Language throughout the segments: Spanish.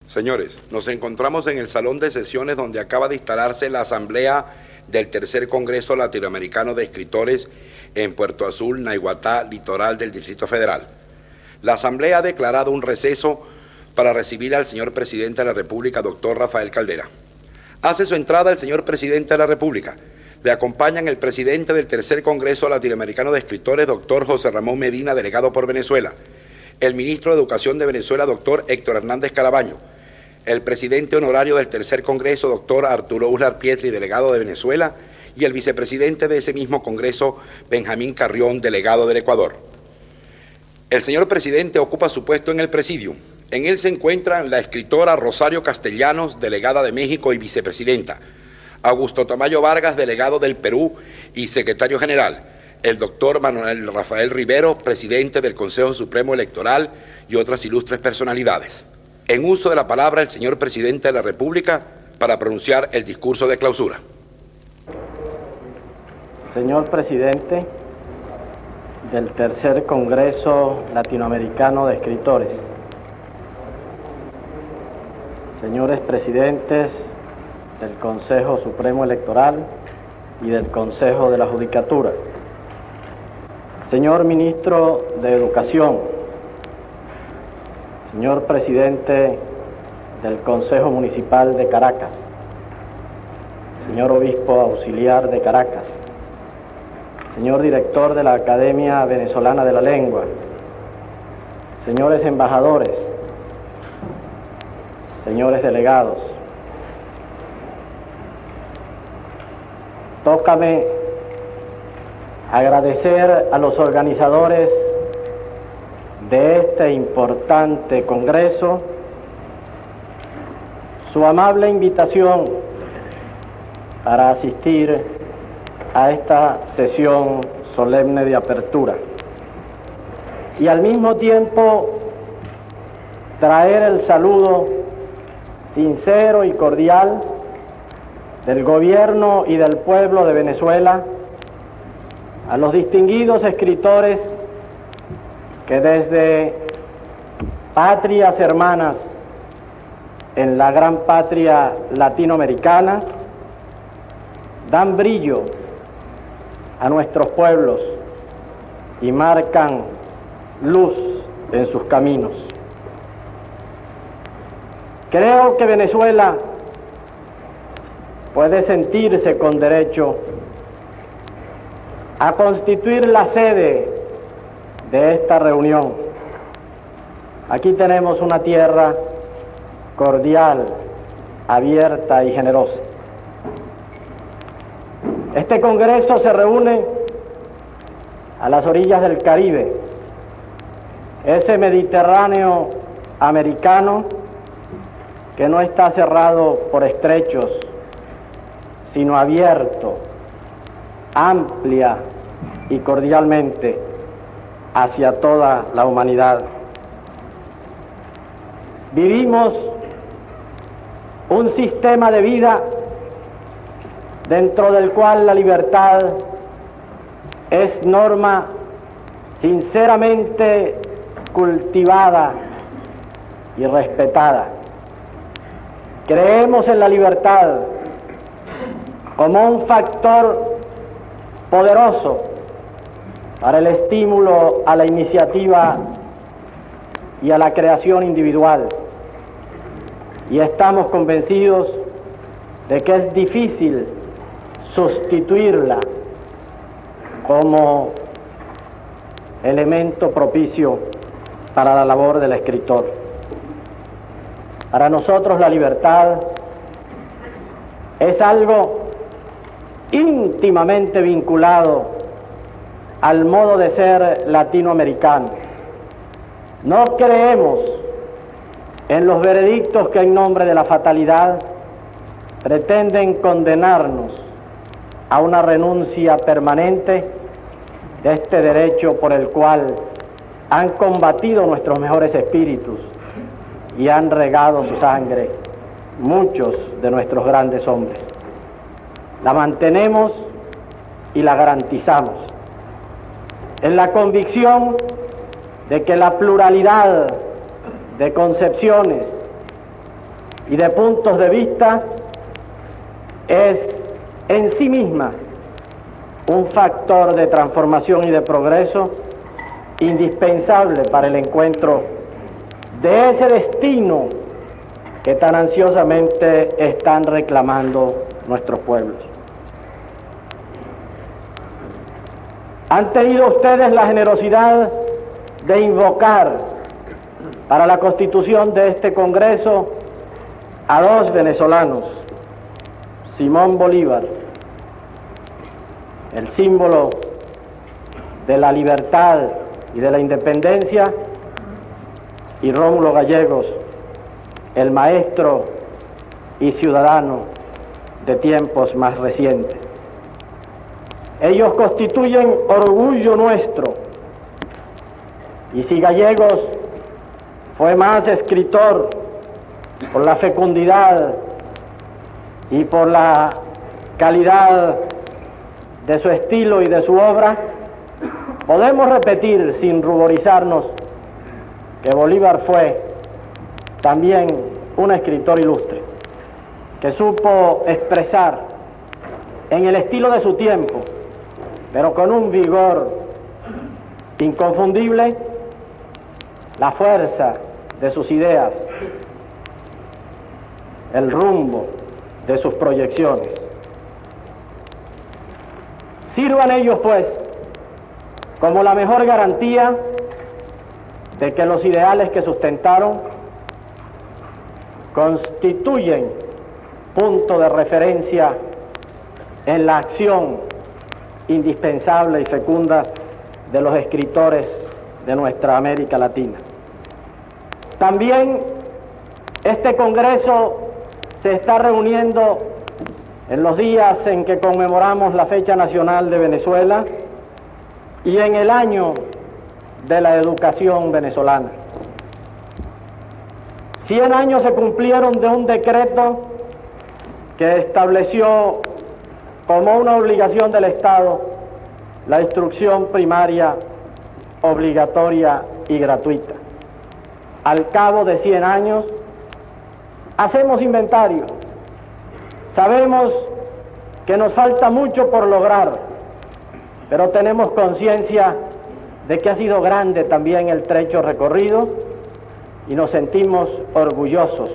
Señores, nos encontramos en el salón de sesiones donde acaba de instalarse la asamblea del Tercer Congreso Latinoamericano de Escritores en Puerto Azul, Naiguatá, litoral del Distrito Federal. La asamblea ha declarado un receso para recibir al señor presidente de la República, doctor Rafael Caldera. Hace su entrada el señor presidente de la República. Le acompañan el presidente del Tercer Congreso Latinoamericano de Escritores, doctor José Ramón Medina, delegado por Venezuela, el ministro de Educación de Venezuela, doctor Héctor Hernández Carabaño, el presidente honorario del Tercer Congreso, doctor Arturo Uslar Pietri, delegado de Venezuela, y el vicepresidente de ese mismo Congreso, Benjamín Carrión, delegado del Ecuador. El señor presidente ocupa su puesto en el presidium. En él se encuentran la escritora Rosario Castellanos, delegada de México y vicepresidenta, Augusto Tamayo Vargas, delegado del Perú y secretario general, el doctor Manuel Rafael Rivero, presidente del Consejo Supremo Electoral, y otras ilustres personalidades. En uso de la palabra el señor presidente de la República para pronunciar el discurso de clausura. Señor presidente del Tercer Congreso Latinoamericano de Escritores, señores presidentes del Consejo Supremo Electoral y del Consejo de la Judicatura, señor ministro de Educación, señor presidente del Consejo Municipal de Caracas, señor obispo auxiliar de Caracas, señor director de la Academia Venezolana de la Lengua, señores embajadores, señores delegados, tócame agradecer a los organizadores de este importante congreso su amable invitación para asistir a esta sesión solemne de apertura y al mismo tiempo traer el saludo sincero y cordial del gobierno y del pueblo de Venezuela a los distinguidos escritores que desde patrias hermanas en la gran patria latinoamericana dan brillo a nuestros pueblos y marcan luz en sus caminos. Creo que Venezuela puede sentirse con derecho a constituir la sede de esta reunión. Aquí tenemos una tierra cordial, abierta y generosa. Este congreso se reúne a las orillas del Caribe, ese Mediterráneo americano que no está cerrado por estrechos, sino abierto, amplia y cordialmente hacia toda la humanidad. Vivimos un sistema de vida dentro del cual la libertad es norma sinceramente cultivada y respetada. Creemos en la libertad como un factor poderoso para el estímulo a la iniciativa y a la creación individual. Y estamos convencidos de que es difícil sustituirla como elemento propicio para la labor del escritor. Para nosotros la libertad es algo íntimamente vinculado al modo de ser latinoamericano. No creemos en los veredictos que en nombre de la fatalidad pretenden condenarnos a una renuncia permanente de este derecho por el cual han combatido nuestros mejores espíritus y han regado su sangre muchos de nuestros grandes hombres. La mantenemos y la garantizamos en la convicción de que la pluralidad de concepciones y de puntos de vista es en sí misma un factor de transformación y de progreso indispensable para el encuentro de ese destino que tan ansiosamente están reclamando nuestros pueblos. Han tenido ustedes la generosidad de invocar para la constitución de este Congreso a dos venezolanos, Simón Bolívar, el símbolo de la libertad y de la independencia, y Rómulo Gallegos, el maestro y ciudadano de tiempos más recientes. Ellos constituyen orgullo nuestro, y si Gallegos fue más escritor por la fecundidad y por la calidad de su estilo y de su obra, podemos repetir sin ruborizarnos que Bolívar fue también un escritor ilustre, que supo expresar en el estilo de su tiempo, pero con un vigor inconfundible, la fuerza de sus ideas, el rumbo de sus proyecciones. Sirvan ellos, pues, como la mejor garantía de que los ideales que sustentaron constituyen punto de referencia en la acción indispensable y fecunda de los escritores de nuestra América Latina. También este Congreso se está reuniendo en los días en que conmemoramos la fecha nacional de Venezuela y en el año de la educación venezolana. 100 años se cumplieron de un decreto que estableció como una obligación del Estado la instrucción primaria obligatoria y gratuita. Al cabo de 100 años, hacemos inventario. Sabemos que nos falta mucho por lograr, pero tenemos conciencia de que ha sido grande también el trecho recorrido y nos sentimos orgullosos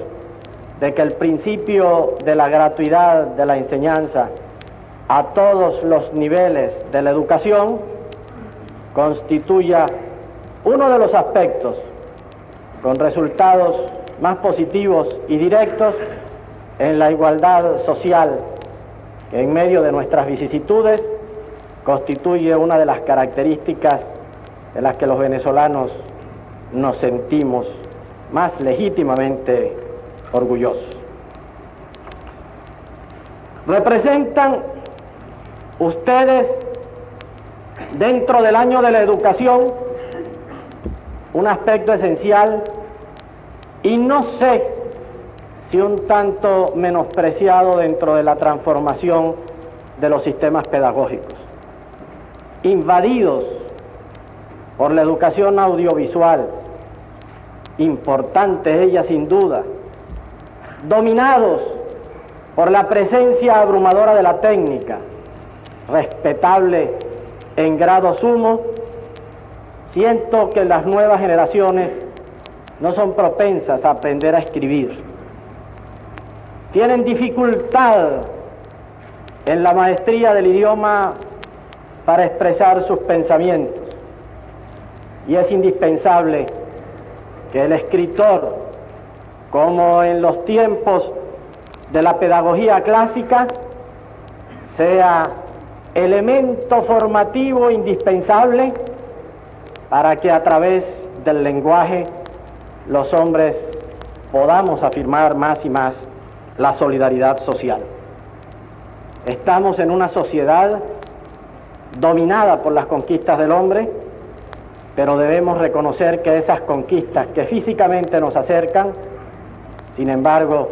de que el principio de la gratuidad de la enseñanza a todos los niveles de la educación constituya uno de los aspectos con resultados más positivos y directos en la igualdad social, que en medio de nuestras vicisitudes constituye una de las características de las que los venezolanos nos sentimos más legítimamente orgullosos. Representan ustedes, dentro del año de la educación, un aspecto esencial y no sé si un tanto menospreciado dentro de la transformación de los sistemas pedagógicos, invadidos por la educación audiovisual, importante ella sin duda, dominados por la presencia abrumadora de la técnica, respetable en grado sumo. Siento que las nuevas generaciones no son propensas a aprender a escribir. Tienen dificultad en la maestría del idioma para expresar sus pensamientos. Y es indispensable que el escritor, como en los tiempos de la pedagogía clásica, sea elemento formativo indispensable para que a través del lenguaje los hombres podamos afirmar más y más la solidaridad social. Estamos en una sociedad dominada por las conquistas del hombre, pero debemos reconocer que esas conquistas que físicamente nos acercan, sin embargo,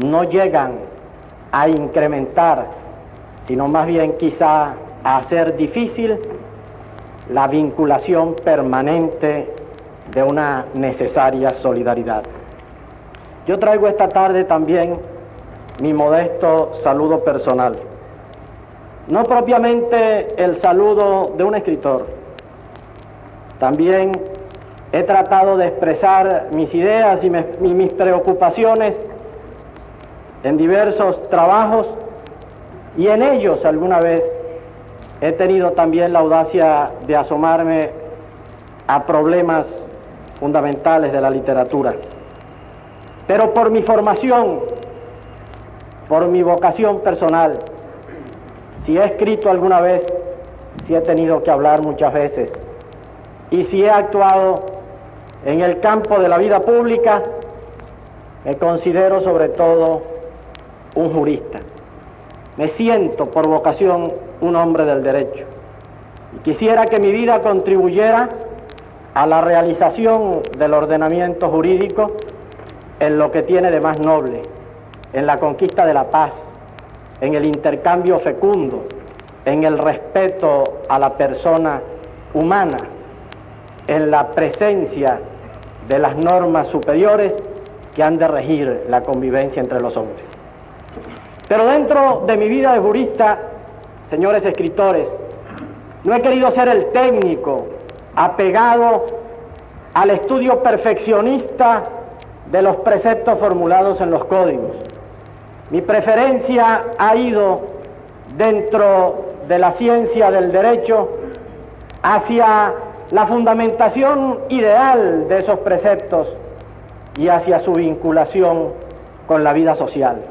no llegan a incrementar, sino más bien quizá a hacer difícil la vinculación permanente de una necesaria solidaridad. yo traigo esta tarde también mi modesto saludo personal. No propiamente el saludo de un escritor. También he tratado de expresar mis ideas y mis preocupaciones en diversos trabajos, y en ellos alguna vez he tenido también la audacia de asomarme a problemas fundamentales de la literatura. Pero por mi formación, por mi vocación personal, si he escrito alguna vez, si he tenido que hablar muchas veces, y si he actuado en el campo de la vida pública, me considero sobre todo un jurista. Me siento por vocación un hombre del derecho. Y quisiera que mi vida contribuyera a la realización del ordenamiento jurídico en lo que tiene de más noble, en la conquista de la paz, en el intercambio fecundo, en el respeto a la persona humana, en la presencia de las normas superiores que han de regir la convivencia entre los hombres. Pero dentro de mi vida de jurista, señores escritores, no he querido ser el técnico apegado al estudio perfeccionista de los preceptos formulados en los códigos. Mi preferencia ha ido dentro de la ciencia del derecho hacia la fundamentación ideal de esos preceptos y hacia su vinculación con la vida social.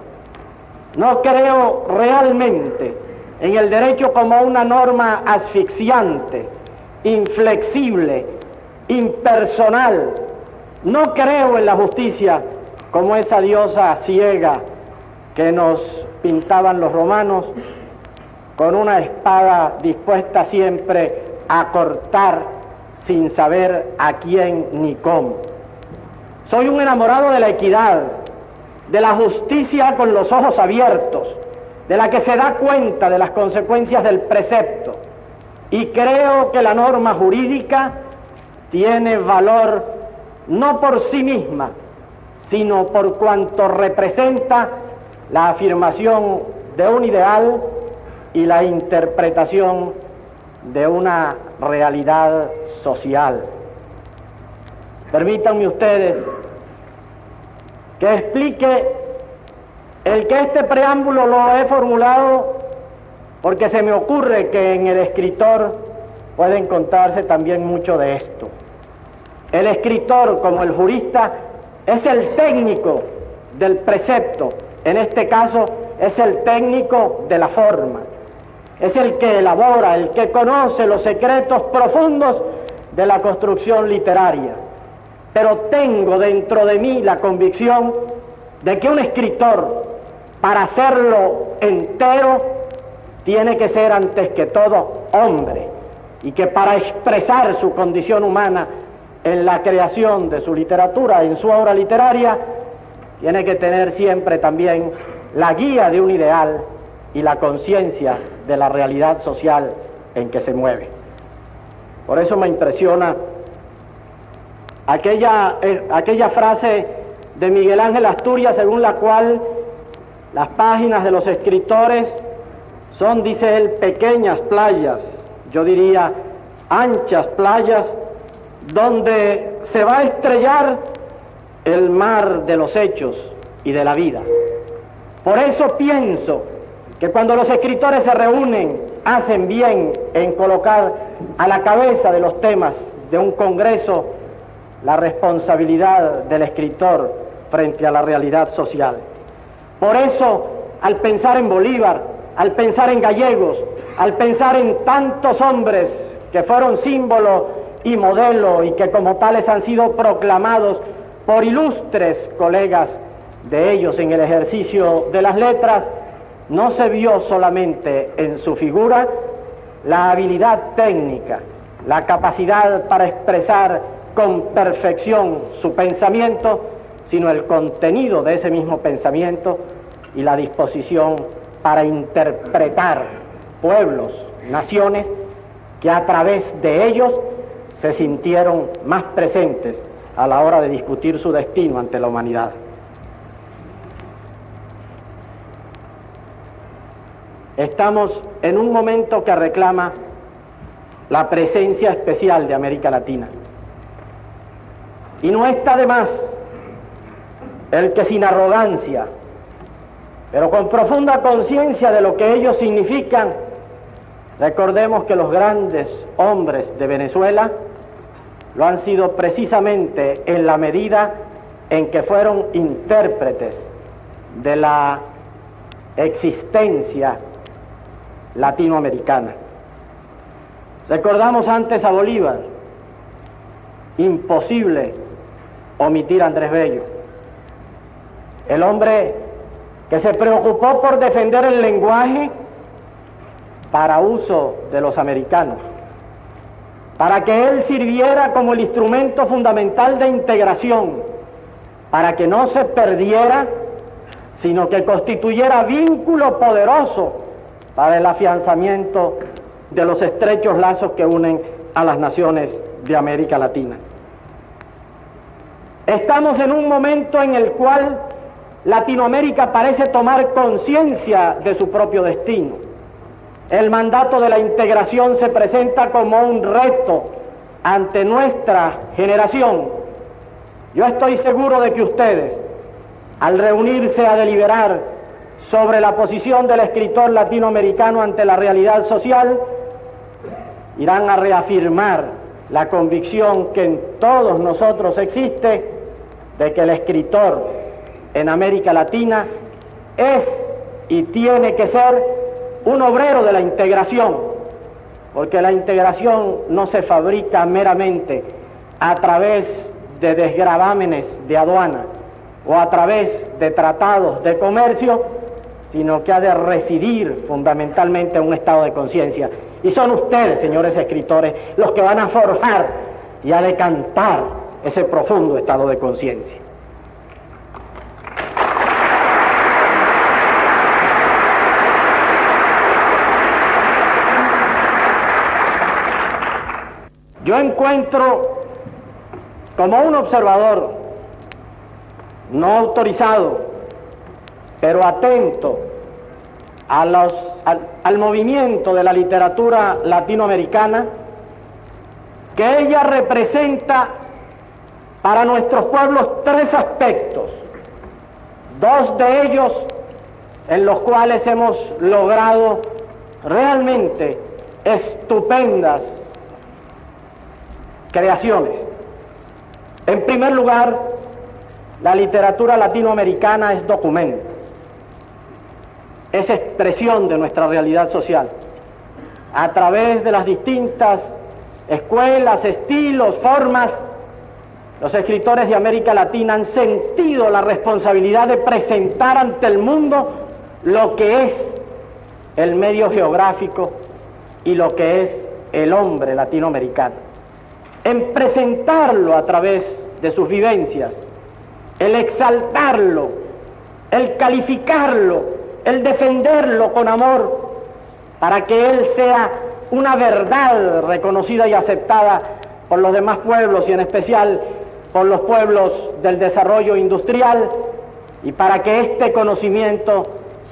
No creo realmente en el derecho como una norma asfixiante, inflexible, impersonal. No creo en la justicia como esa diosa ciega que nos pintaban los romanos, con una espada dispuesta siempre a cortar sin saber a quién ni cómo. Soy un enamorado de la equidad, de la justicia con los ojos abiertos, de la que se da cuenta de las consecuencias del precepto, y creo que la norma jurídica tiene valor no por sí misma, sino por cuanto representa la afirmación de un ideal y la interpretación de una realidad social. Permítanme ustedes que explique el que este preámbulo lo he formulado porque se me ocurre que en el escritor puede encontrarse también mucho de esto. El escritor, como el jurista, es el técnico del precepto. En este caso, es el técnico de la forma. Es el que elabora, el que conoce los secretos profundos de la construcción literaria. Pero tengo dentro de mí la convicción de que un escritor, para hacerlo entero, tiene que ser antes que todo hombre, y que para expresar su condición humana en la creación de su literatura, en su obra literaria, tiene que tener siempre también la guía de un ideal y la conciencia de la realidad social en que se mueve. Por eso me impresiona aquella frase de Miguel Ángel Asturias, según la cual las páginas de los escritores son, dice él, pequeñas playas, yo diría anchas playas, donde se va a estrellar el mar de los hechos y de la vida. Por eso pienso que cuando los escritores se reúnen, hacen bien en colocar a la cabeza de los temas de un congreso la responsabilidad del escritor frente a la realidad social. Por eso, al pensar en Bolívar, al pensar en Gallegos, al pensar en tantos hombres que fueron símbolo y modelo y que como tales han sido proclamados por ilustres colegas de ellos en el ejercicio de las letras, no se vio solamente en su figura la habilidad técnica, la capacidad para expresar con perfección su pensamiento, sino el contenido de ese mismo pensamiento y la disposición para interpretar pueblos, naciones, que a través de ellos se sintieron más presentes a la hora de discutir su destino ante la humanidad. Estamos en un momento que reclama la presencia especial de América Latina. Y no está de más el que sin arrogancia, pero con profunda conciencia de lo que ellos significan, recordemos que los grandes hombres de Venezuela lo han sido precisamente en la medida en que fueron intérpretes de la existencia latinoamericana. Recordamos antes a Bolívar, imposible omitir a Andrés Bello, el hombre que se preocupó por defender el lenguaje para uso de los americanos, para que él sirviera como el instrumento fundamental de integración, para que no se perdiera, sino que constituyera vínculo poderoso para el afianzamiento de los estrechos lazos que unen a las naciones de América Latina. Estamos en un momento en el cual Latinoamérica parece tomar conciencia de su propio destino. El mandato de la integración se presenta como un reto ante nuestra generación. Yo estoy seguro de que ustedes, al reunirse a deliberar sobre la posición del escritor latinoamericano ante la realidad social, irán a reafirmar la convicción que en todos nosotros existe de que el escritor en América Latina es y tiene que ser un obrero de la integración, porque la integración no se fabrica meramente a través de desgravámenes de aduana o a través de tratados de comercio, sino que ha de residir fundamentalmente en un estado de conciencia. Y son ustedes, señores escritores, los que van a forjar y a decantar ese profundo estado de conciencia. Yo encuentro como un observador no autorizado, pero atento al movimiento de la literatura latinoamericana, que ella representa para nuestros pueblos tres aspectos, dos de ellos en los cuales hemos logrado realmente estupendas creaciones. En primer lugar, la literatura latinoamericana es documento, es expresión de nuestra realidad social. A través de las distintas escuelas, estilos, formas, los escritores de América Latina han sentido la responsabilidad de presentar ante el mundo lo que es el medio geográfico y lo que es el hombre latinoamericano. En presentarlo a través de sus vivencias, el exaltarlo, el calificarlo, el defenderlo con amor, para que él sea una verdad reconocida y aceptada por los demás pueblos y en especial por los pueblos del desarrollo industrial, y para que este conocimiento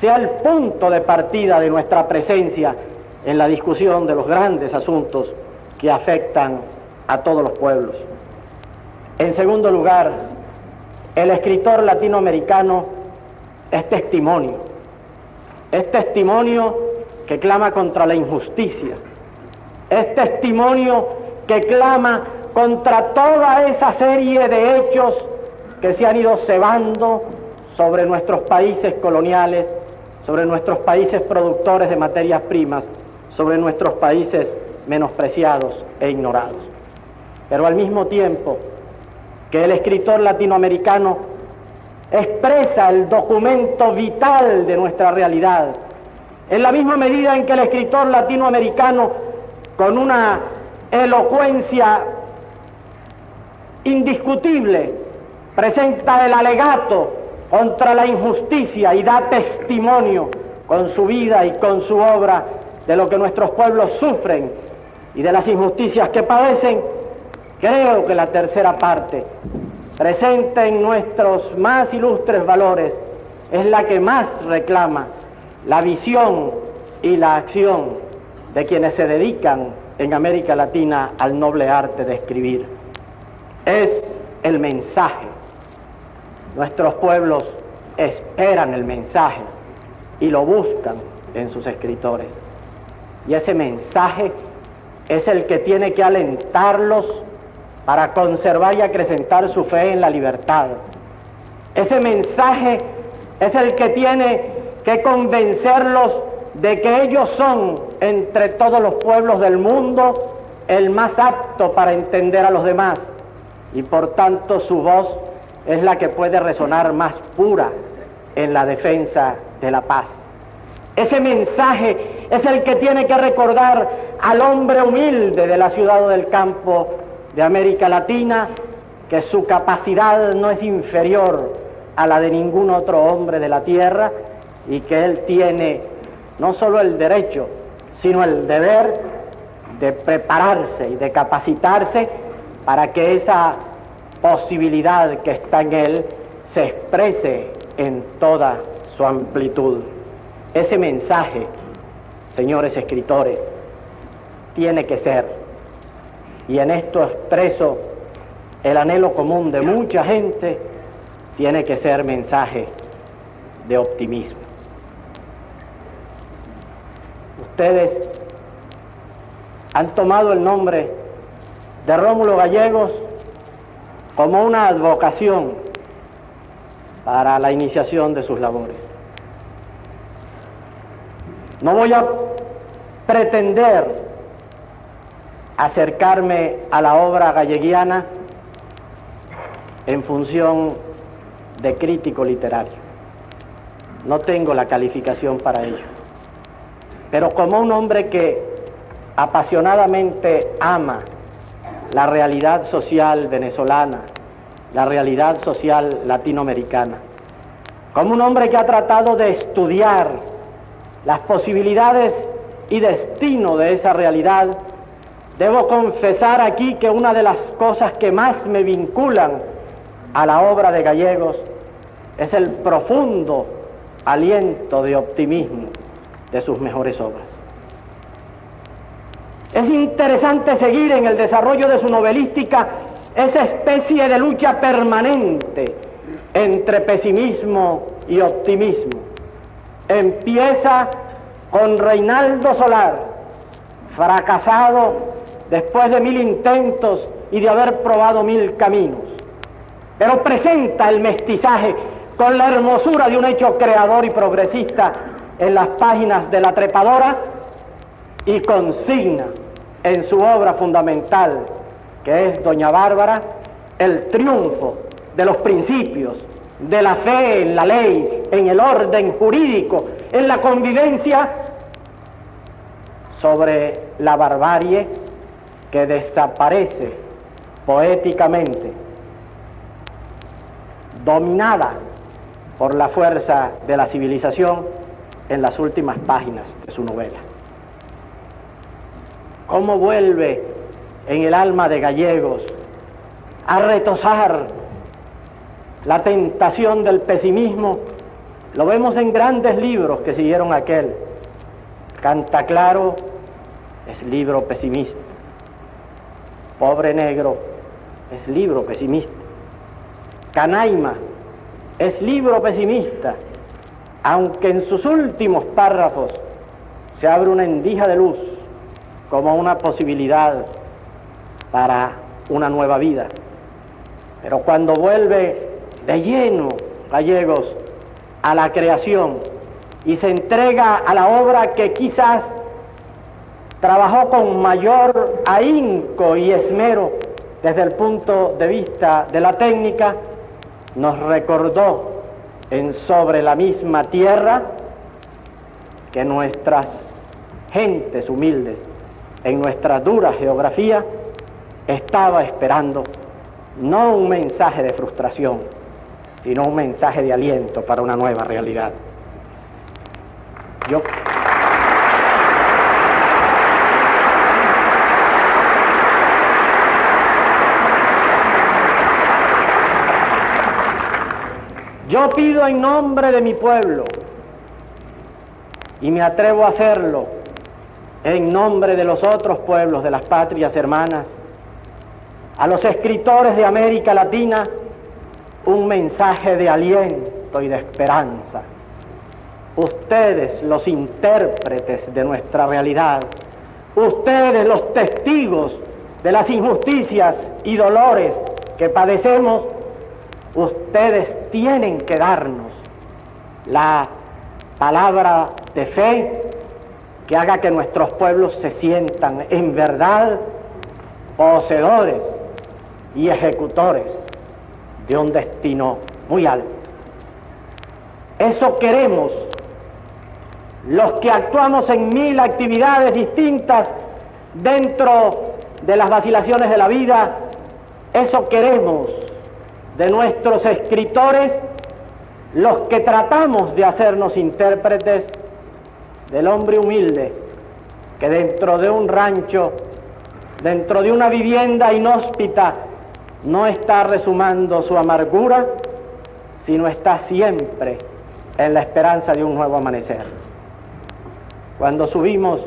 sea el punto de partida de nuestra presencia en la discusión de los grandes asuntos que afectan a todos los pueblos. En segundo lugar, el escritor latinoamericano es testimonio que clama contra la injusticia, es testimonio que clama contra toda esa serie de hechos que se han ido cebando sobre nuestros países coloniales, sobre nuestros países productores de materias primas, sobre nuestros países menospreciados e ignorados. Pero al mismo tiempo que el escritor latinoamericano expresa el documento vital de nuestra realidad, en la misma medida en que el escritor latinoamericano, con una elocuencia indiscutible, presenta el alegato contra la injusticia y da testimonio con su vida y con su obra de lo que nuestros pueblos sufren y de las injusticias que padecen. Creo que la tercera parte, presente en nuestros más ilustres valores, es la que más reclama la visión y la acción de quienes se dedican en América Latina al noble arte de escribir. Es el mensaje. Nuestros pueblos esperan el mensaje y lo buscan en sus escritores. Y ese mensaje es el que tiene que alentarlos para conservar y acrecentar su fe en la libertad. Ese mensaje es el que tiene que convencerlos de que ellos son, entre todos los pueblos del mundo, el más apto para entender a los demás, y por tanto su voz es la que puede resonar más pura en la defensa de la paz. Ese mensaje es el que tiene que recordar al hombre humilde de la ciudad o del campo de América Latina que su capacidad no es inferior a la de ningún otro hombre de la tierra y que él tiene no solo el derecho, sino el deber de prepararse y de capacitarse para que esa posibilidad que está en él se exprese en toda su amplitud. Ese mensaje, señores escritores, tiene que ser, y en esto expreso el anhelo común de mucha gente, tiene que ser mensaje de optimismo. Ustedes han tomado el nombre de Rómulo Gallegos como una advocación para la iniciación de sus labores. No voy a pretender acercarme a la obra galleguiana en función de crítico literario. No tengo la calificación para ello. Pero como un hombre que apasionadamente ama la realidad social venezolana, la realidad social latinoamericana, como un hombre que ha tratado de estudiar las posibilidades y destino de esa realidad, debo confesar aquí que una de las cosas que más me vinculan a la obra de Gallegos es el profundo aliento de optimismo de sus mejores obras. Es interesante seguir en el desarrollo de su novelística esa especie de lucha permanente entre pesimismo y optimismo. Empieza con Reinaldo Solar, fracasado después de 1000 intentos y de haber probado 1000 caminos, pero presenta el mestizaje con la hermosura de un hecho creador y progresista en las páginas de La Trepadora y consigna en su obra fundamental, que es Doña Bárbara, el triunfo de los principios, de la fe en la ley, en el orden jurídico, en la convivencia, sobre la barbarie que desaparece poéticamente, dominada por la fuerza de la civilización en las últimas páginas de su novela. ¿Cómo vuelve en el alma de Gallegos a retozar la tentación del pesimismo? Lo vemos en grandes libros que siguieron aquel. Cantaclaro es libro pesimista. Pobre Negro es libro pesimista. Canaima es libro pesimista, aunque en sus últimos párrafos se abre una endija de luz como una posibilidad para una nueva vida. Pero cuando vuelve de lleno Gallegos a la creación y se entrega a la obra que quizás trabajó con mayor ahínco y esmero desde el punto de vista de la técnica, nos recordó en Sobre la misma tierra que nuestras gentes humildes, en nuestra dura geografía, estaba esperando no un mensaje de frustración, sino un mensaje de aliento para una nueva realidad. Yo pido en nombre de mi pueblo y me atrevo a hacerlo en nombre de los otros pueblos de las patrias hermanas, a los escritores de América Latina, un mensaje de aliento y de esperanza. Ustedes, los intérpretes de nuestra realidad, ustedes, los testigos de las injusticias y dolores que padecemos, ustedes tienen que darnos la palabra de fe que haga que nuestros pueblos se sientan en verdad poseedores y ejecutores de un destino muy alto. Eso queremos los que actuamos en 1000 actividades distintas dentro de las vacilaciones de la vida. Eso queremos de nuestros escritores, los que tratamos de hacernos intérpretes del hombre humilde que dentro de un rancho, dentro de una vivienda inhóspita, no está rezumando su amargura, sino está siempre en la esperanza de un nuevo amanecer. Cuando subimos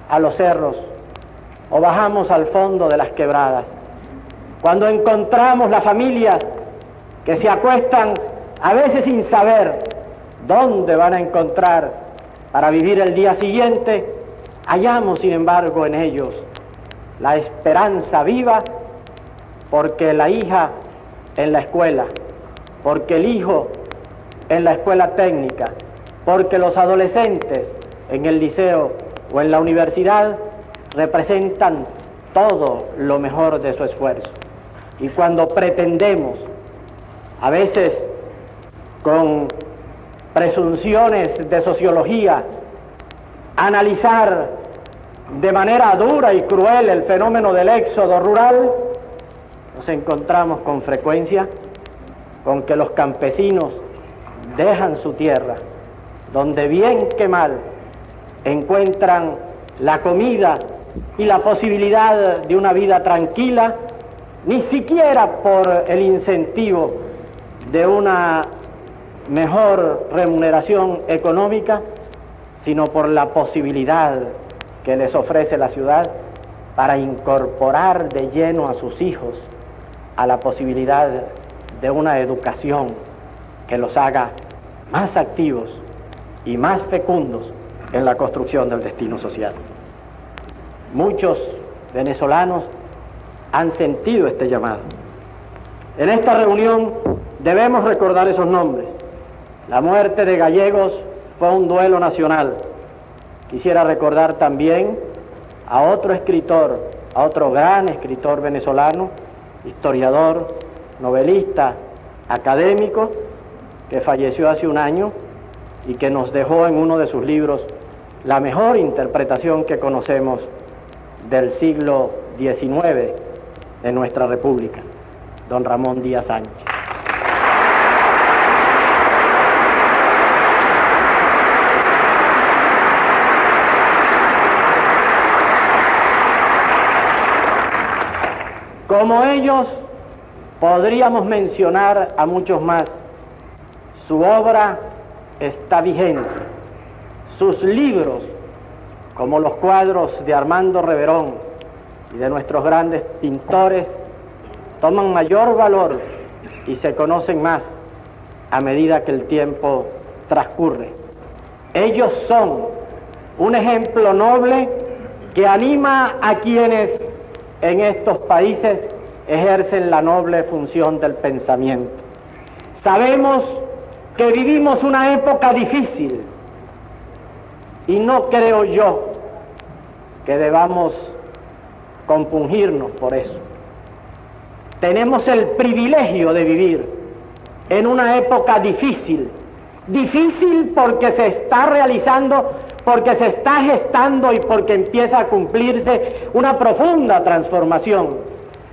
a los cerros o bajamos al fondo de las quebradas, cuando encontramos las familias que se acuestan a veces sin saber dónde van a encontrar para vivir el día siguiente, hallamos sin embargo en ellos la esperanza viva, porque la hija en la escuela, porque el hijo en la escuela técnica, porque los adolescentes en el liceo o en la universidad representan todo lo mejor de su esfuerzo. Y cuando pretendemos, a veces con presunciones de sociología, analizar de manera dura y cruel el fenómeno del éxodo rural, nos encontramos con frecuencia con que los campesinos dejan su tierra, donde bien que mal encuentran la comida y la posibilidad de una vida tranquila, ni siquiera por el incentivo de una mejor remuneración económica, sino por la posibilidad que les ofrece la ciudad para incorporar de lleno a sus hijos a la posibilidad de una educación que los haga más activos y más fecundos en la construcción del destino social. Muchos venezolanos han sentido este llamado. En esta reunión debemos recordar esos nombres. La muerte de Gallegos fue un duelo nacional. Quisiera recordar también a otro escritor, a otro gran escritor venezolano, historiador, novelista, académico, que falleció hace un año y que nos dejó en uno de sus libros la mejor interpretación que conocemos del siglo XIX de nuestra República, don Ramón Díaz Sánchez. Como ellos, podríamos mencionar a muchos más. Su obra está vigente. Sus libros, como los cuadros de Armando Reverón y de nuestros grandes pintores, toman mayor valor y se conocen más a medida que el tiempo transcurre. Ellos son un ejemplo noble que anima a quienes en estos países ejercen la noble función del pensamiento. Sabemos que vivimos una época difícil y no creo yo que debamos compungirnos por eso. Tenemos el privilegio de vivir en una época difícil, difícil porque se está realizando, porque se está gestando y porque empieza a cumplirse una profunda transformación.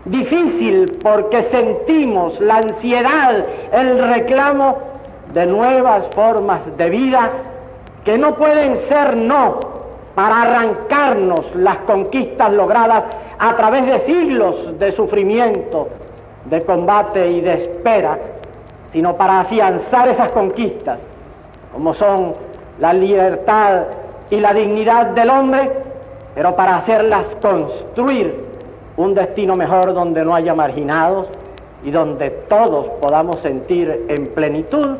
Difícil porque sentimos la ansiedad, el reclamo de nuevas formas de vida que no pueden ser no para arrancarnos las conquistas logradas a través de siglos de sufrimiento, de combate y de espera, sino para afianzar esas conquistas, como son la libertad y la dignidad del hombre, pero para hacerlas construir un destino mejor donde no haya marginados y donde todos podamos sentir en plenitud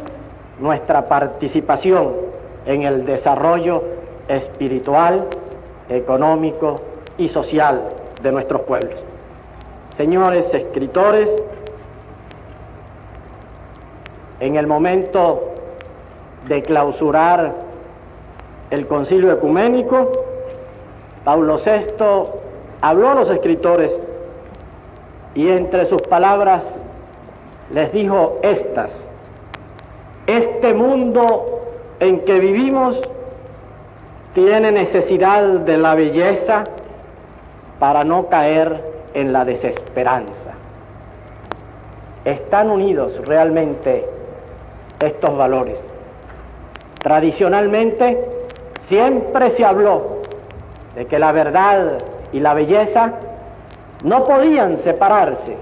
nuestra participación en el desarrollo espiritual, económico y social de nuestros pueblos. Señores escritores, en el momento de clausurar el Concilio Ecuménico, Paulo VI habló a los escritores y entre sus palabras les dijo estas: este mundo en que vivimos tiene necesidad de la belleza para no caer en la desesperanza. Están unidos realmente estos valores. Tradicionalmente siempre se habló de que la verdad y la belleza no podían separarse.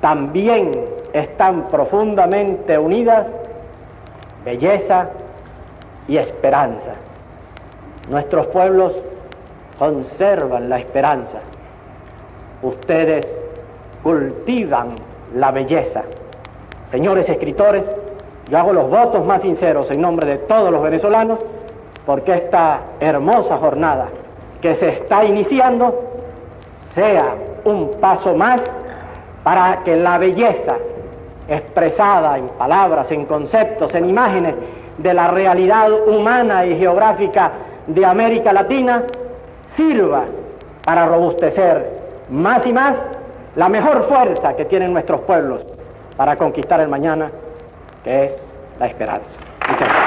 También están profundamente unidas belleza y esperanza. Nuestros pueblos conservan la esperanza. Ustedes cultivan la belleza. Señores escritores, yo hago los votos más sinceros en nombre de todos los venezolanos porque esta hermosa jornada que se está iniciando sea un paso más para que la belleza expresada en palabras, en conceptos, en imágenes de la realidad humana y geográfica de América Latina sirva para robustecer más y más la mejor fuerza que tienen nuestros pueblos para conquistar el mañana, que es la esperanza. Muchas gracias.